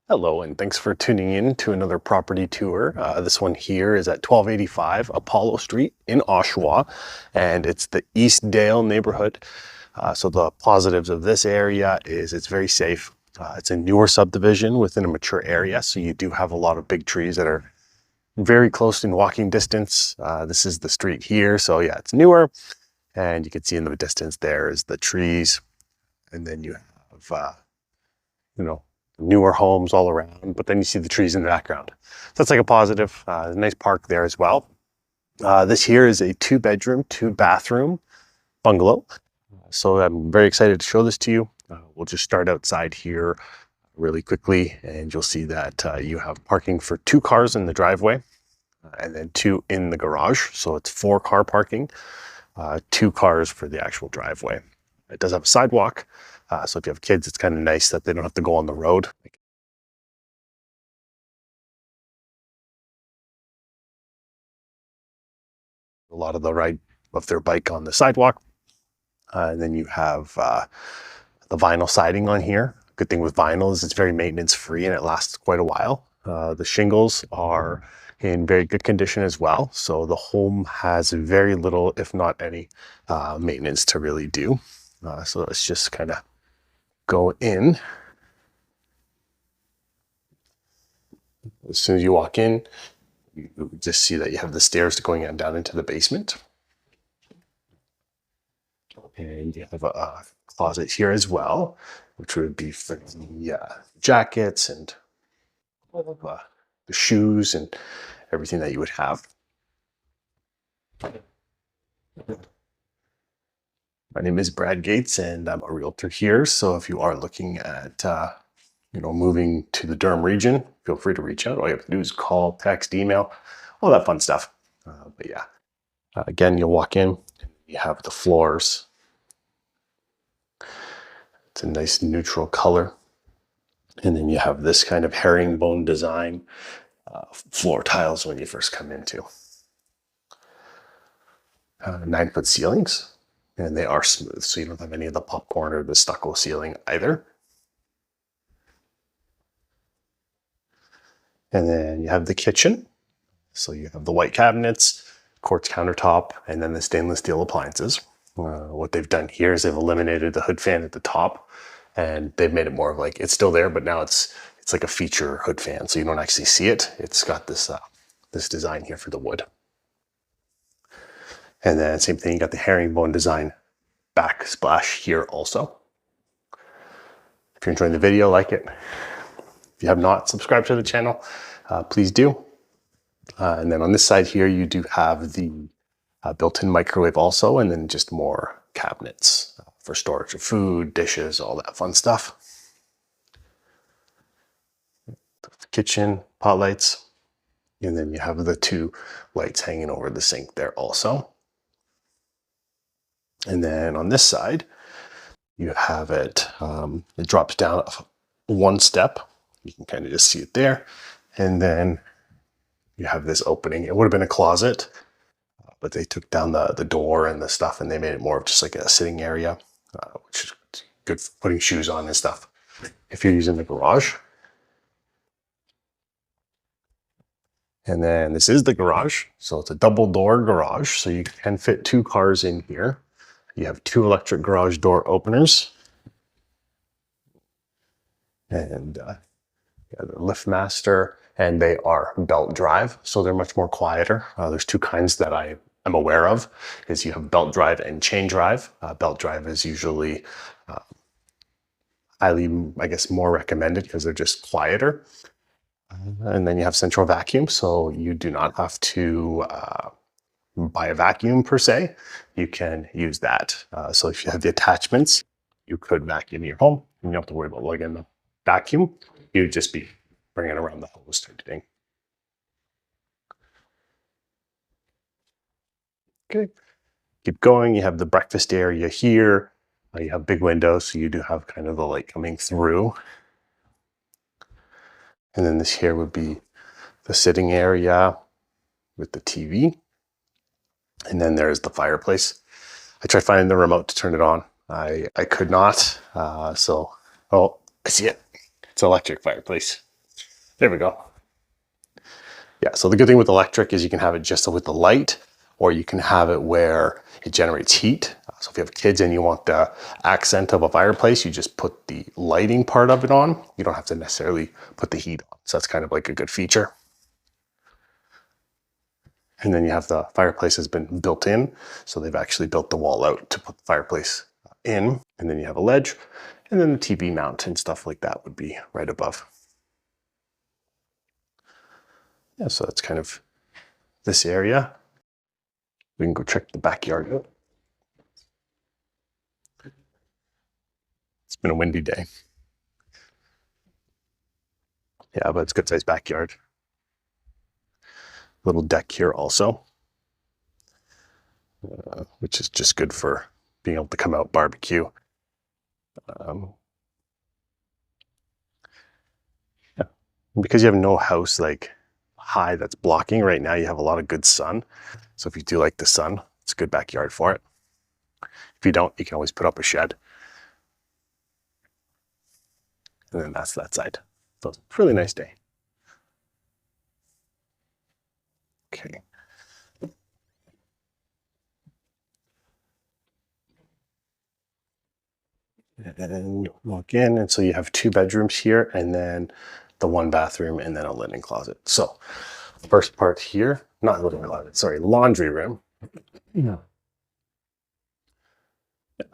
Hello, and thanks for tuning in to another property tour. This one here is at 1285 Apollo Street in Oshawa, and it's the Eastdale neighborhood. So the positives of this area is it's very safe. It's a newer subdivision within a mature area, so you do have a lot of big trees that are very close in walking distance. This is the street here, so yeah, it's newer, and you can see in the distance there is the trees, and then you have, you know, newer homes all around, but then you see the trees in the background. So that's like a positive. A nice park there as well. This here is a 2-bedroom, 2-bathroom bungalow. So I'm very excited to show this to you. We'll just start outside here really quickly, and you'll see that you have parking for 2 cars in the driveway and then 2 in the garage. So it's 4-car parking, 2 cars for the actual driveway. It does have a sidewalk. So if you have kids, it's kind of nice that they don't have to go on the road. A lot of the ride of their bike on the sidewalk. And then you have the vinyl siding on here. Good thing with vinyl is it's very maintenance free and it lasts quite a while. The shingles are in very good condition as well. So the home has very little, if not any, maintenance to really do. So let's just kind of go in. As soon as you walk in, you just see that you have the stairs going down into the basement. And you have a closet here as well, which would be for the jackets and all of the shoes and everything that you would have. My name is Brad Gates, and I'm a realtor here. So if you are looking at moving to the Durham region, feel free to reach out. All you have to do is call, text, email, all that fun stuff. But yeah, again, you'll walk in, you have the floors. It's a nice neutral color. And then you have this kind of herringbone design floor tiles when you first come into. 9-foot ceilings, and they are smooth, so you don't have any of the popcorn or the stucco ceiling either. And then you have the kitchen. So you have the white cabinets, quartz countertop, and then the stainless steel appliances. What they've done here is they've eliminated the hood fan at the top, and they've made it more of like, it's still there, but now it's like a feature hood fan, so you don't actually see it. It's got this this design here for the wood. And then same thing, you got the herringbone design backsplash here also. If you're enjoying the video, like it. If you have not subscribed to the channel, please do. And then on this side here, you do have the built-in microwave also, and then just more cabinets for storage of food, dishes, all that fun stuff. Kitchen, pot lights, and then you have the 2 lights hanging over the sink there also. And then on this side, you have it, it drops down 1 step. You can kind of just see it there. And then you have this opening. It would have been a closet, but they took down the door and the stuff, and they made it more of just like a sitting area, which is good for putting shoes on and stuff if you're using the garage. And then this is the garage. So it's a double door garage. So you can fit 2 cars in here. You have 2 electric garage door openers. And the LiftMaster, and they are belt drive. So they're much more quieter. There's 2 kinds that I am aware of, is you have belt drive and chain drive. Belt drive is usually highly, I guess, more recommended because they're just quieter. And then you have central vacuum, so you do not have to buy a vacuum per se. You can use that. So if you have the attachments, you could vacuum your home. You don't have to worry about lugging the vacuum. You'd just be bringing it around the hose type thing. Okay, keep going. You have the breakfast area here. You have big windows, so you do have kind of the light coming through. And then this here would be the sitting area with the TV. And then there's the fireplace. I tried finding the remote to turn it on. I could not. Oh, I see it. It's an electric fireplace. There we go. Yeah, so the good thing with electric is you can have it just with the light, or you can have it where it generates heat. So if you have kids and you want the accent of a fireplace, you just put the lighting part of it on. You don't have to necessarily put the heat on. So that's kind of like a good feature. And then you have the fireplace has been built in. So they've actually built the wall out to put the fireplace in. And then you have a ledge, and then the TV mount and stuff like that would be right above. Yeah, so that's kind of this area. We can go check the backyard out. It's been a windy day. Yeah, but it's a good sized backyard. Little deck here also, which is just good for being able to come out barbecue. Yeah. Because you have no house like high that's blocking right now, you have a lot of good sun. So if you do like the sun, it's a good backyard for it. If you don't, you can always put up a shed. And then that's that side. So it's a really nice day. Okay. And walk in, and so you have 2 bedrooms here, and then the 1 bathroom, and then a linen closet. So first part here, not linen closet, sorry, laundry room. Yeah.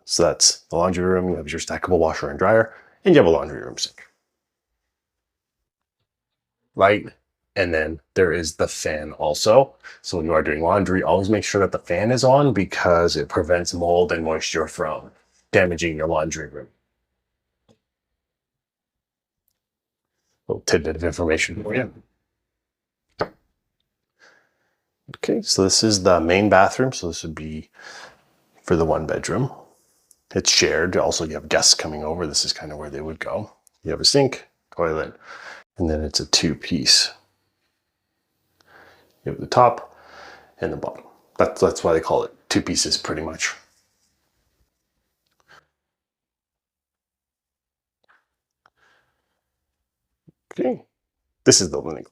So that's the laundry room. You have your stackable washer and dryer, and you have a laundry room sink. Right. And then there is the fan also. So when you are doing laundry, always make sure that the fan is on because it prevents mold and moisture from damaging your laundry room. Little tidbit of information for you. Okay, so this is the main bathroom. So this would be for the 1 bedroom. It's shared. Also, you have guests coming over. This is kind of where they would go. You have a sink, toilet, and then it's a 2-piece. You have the top and the bottom. That's why they call it 2 pieces pretty much. Okay, this is the linen.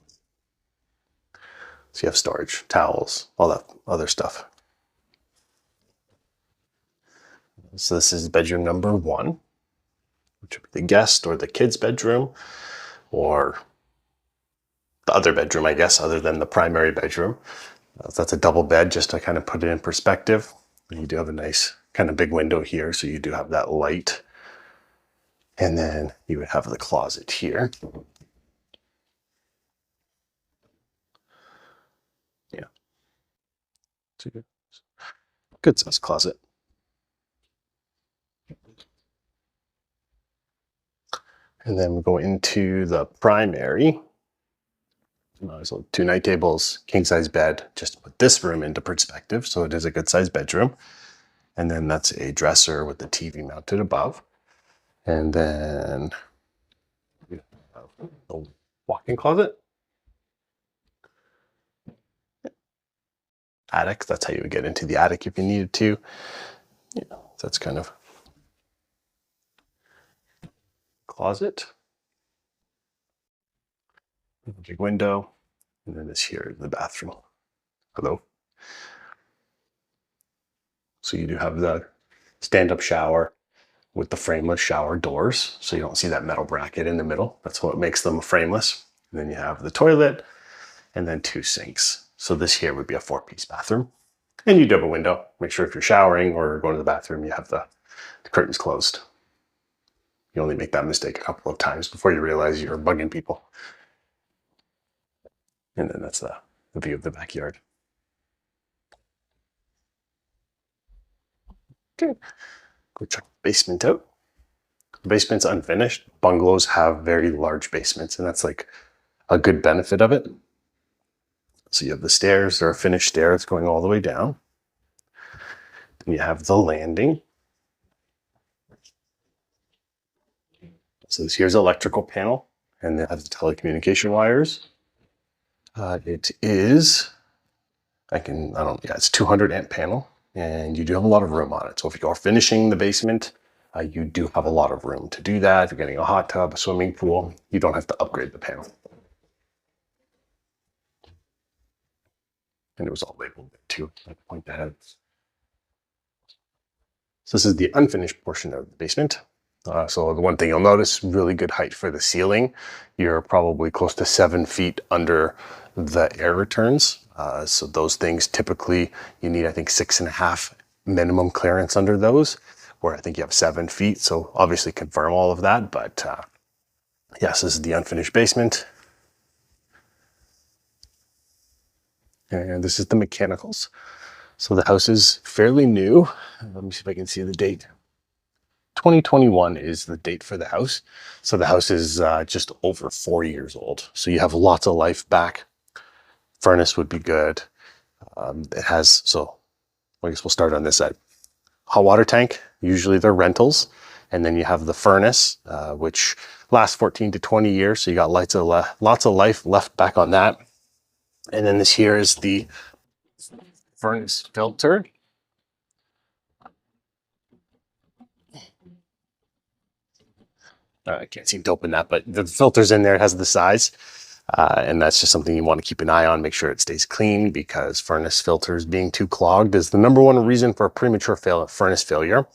So you have storage, towels, all that other stuff. So this is bedroom number 1, which would be the guest or the kids' bedroom, or the other bedroom, I guess, other than the primary bedroom. So that's a double bed, just to kind of put it in perspective. You do have a nice kind of big window here, so you do have that light. And then you would have the closet here. Yeah. So good size closet. And then we go into the primary. So 2 night tables, king size bed, just to put this room into perspective. So it is a good sized bedroom. And then that's a dresser with the TV mounted above. And then we have a walk-in closet. Attic, that's how you would get into the attic if you needed to. Yeah, that's kind of closet. Big window. And then this here is the bathroom. Hello. So you do have the stand-up shower with the frameless shower doors. So you don't see that metal bracket in the middle. That's what makes them frameless. And then you have the toilet and then 2 sinks. So this here would be a 4-piece bathroom. And you do have a window. Make sure if you're showering or going to the bathroom, you have the curtains closed. You only make that mistake a couple of times before you realize you're bugging people. And then that's the view of the backyard. Okay, go check the basement out. The basement's unfinished. Bungalows have very large basements, and that's like a good benefit of it. So you have the stairs, there are finished stairs going all the way down. Then you have the landing. So this here's electrical panel, and it has the telecommunication wires. It is, it's 200 amp panel, and you do have a lot of room on it. So if you are finishing the basement, you do have a lot of room to do that. If you're getting a hot tub, a swimming pool, you don't have to upgrade the panel. And it was all labeled too. I'd point that out. So this is the unfinished portion of the basement. So the one thing you'll notice, really good height for the ceiling. You're probably close to 7 feet under the air returns. So those things typically you need, I think, 6.5 minimum clearance under those, where I think you have 7 feet. So obviously confirm all of that. But yes, this is the unfinished basement. And this is the mechanicals. So the house is fairly new. Let me see if I can see the date. 2021 is the date for the house. So the house is just over 4 years old. So you have lots of life back. Furnace would be good. It has, so I guess we'll start on this side. Hot water tank, usually they're rentals. And then you have the furnace, which lasts 14 to 20 years. So you got lots of life left back on that. And then this here is the furnace filter. I can't seem to open that, but the filter's in there. It has the size. And that's just something you want to keep an eye on, make sure it stays clean, because furnace filters being too clogged is the number one reason for premature furnace failure.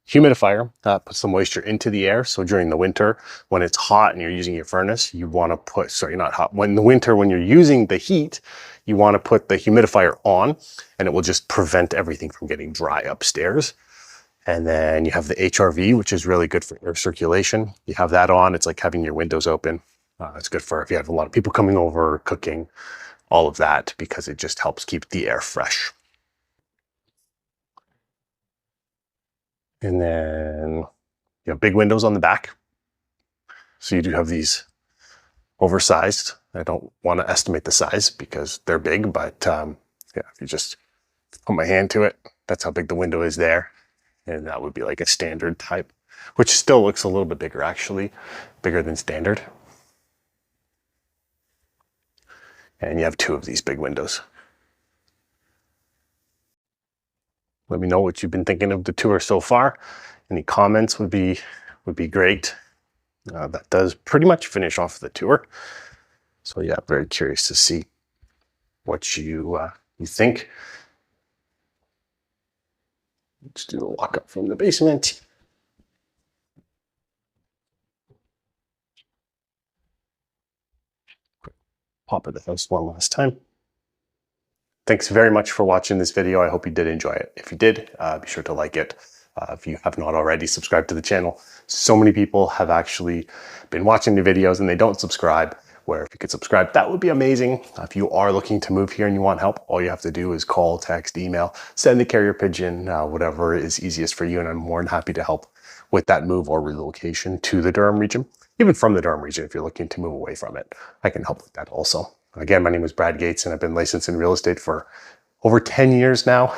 Humidifier puts the moisture into the air. So during the winter, when it's hot and you're using your furnace, you want to put, not hot, when you're using the heat, you want to put the humidifier on, and it will just prevent everything from getting dry upstairs. And then you have the HRV, which is really good for air circulation. You have that on, it's like having your windows open. It's good for if you have a lot of people coming over, cooking, all of that, because it just helps keep the air fresh. And then you have big windows on the back. So you do have these oversized. I don't want to estimate the size because they're big, but yeah, if you just put my hand to it, that's how big the window is there. And that would be like a standard type, which still looks a little bit bigger, actually, bigger than standard. And you have 2 of these big windows. Let me know what you've been thinking of the tour so far. Any comments would be great. That does pretty much finish off the tour. So yeah, very curious to see what you think. Let's do the walk up from the basement. Quick pop of the house one last time. Thanks very much for watching this video. I hope you did enjoy it. If you did, be sure to like it. If you have not already, subscribe to the channel. So many people have actually been watching the videos and they don't subscribe, where if you could subscribe, that would be amazing. If you are looking to move here and you want help, all you have to do is call, text, email, send the carrier pigeon, whatever is easiest for you. And I'm more than happy to help with that move or relocation to the Durham region, even from the Durham region. If you're looking to move away from it, I can help with that also. Again, my name is Brad Gates and I've been licensed in real estate for over 10 years now.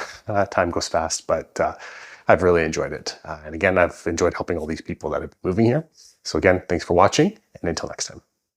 Time goes fast, but I've really enjoyed it. And again, I've enjoyed helping all these people that have been moving here. So again, thanks for watching, and until next time.